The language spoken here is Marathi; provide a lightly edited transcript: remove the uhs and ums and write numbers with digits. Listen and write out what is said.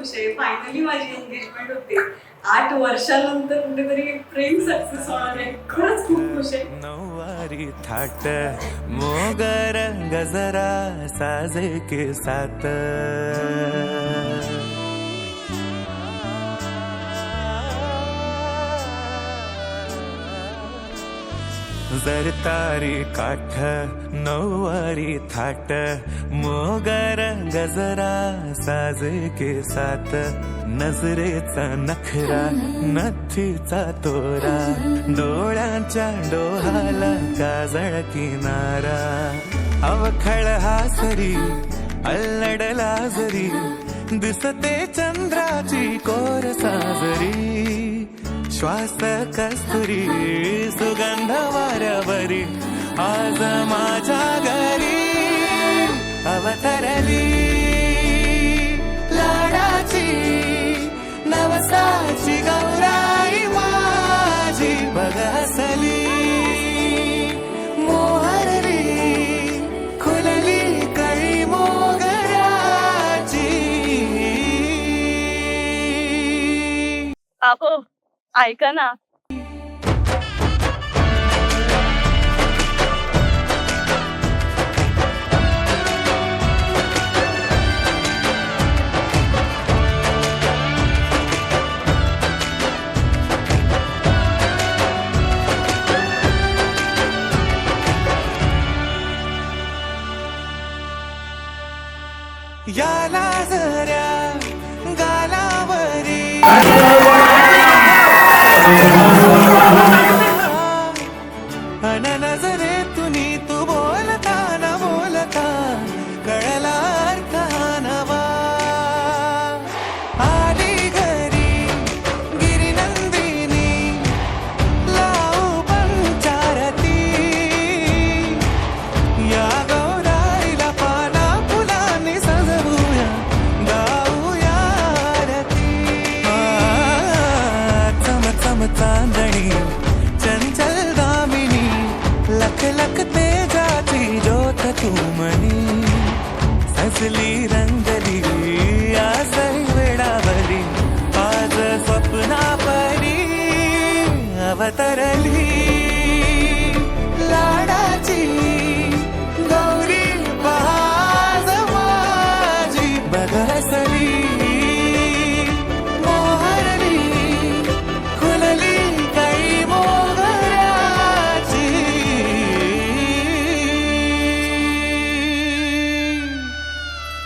खुश आहे. फायनली माझी एंगेजमेंट होते. 8 वर्षानंतर कुठेतरी प्रेम सक्सेस होणार आहे. खरंच खूप खुश आहे. नऊवारी थाट मोगर गजरा साजे के साथ जर तारी काठ नऊवारी थाट मोगर गजरा साजे के साथ नजरेचा नखरा नथीचा तोरा डोळ्यांच्या डोहाला काजळ किनारा अवखळ हासरी अल्लडला जरी दिसते चंद्राची कोर साजरी श्वास कस्तुरी सुगंध वाऱ्यावरी आज माझ्या घरी अवतरली लाडाची नवसाची गौराई माझी बघसली मोहरली खुलली कळी मोगऱ्याची. अहो ऐका ना, याला जऱ्या गालावरी अन नजरे तुनी तू बोलता न बोलता कळला अर्थ नवा आली घरी गिरिनंदिनी लावू पंचारती या गौराईला पाना फुलांनी सजवूया गाऊया आरती. चम चम चांदणी चंचल दामिनी लख लख तेजाची ज्योत तू मनी सजली रंगली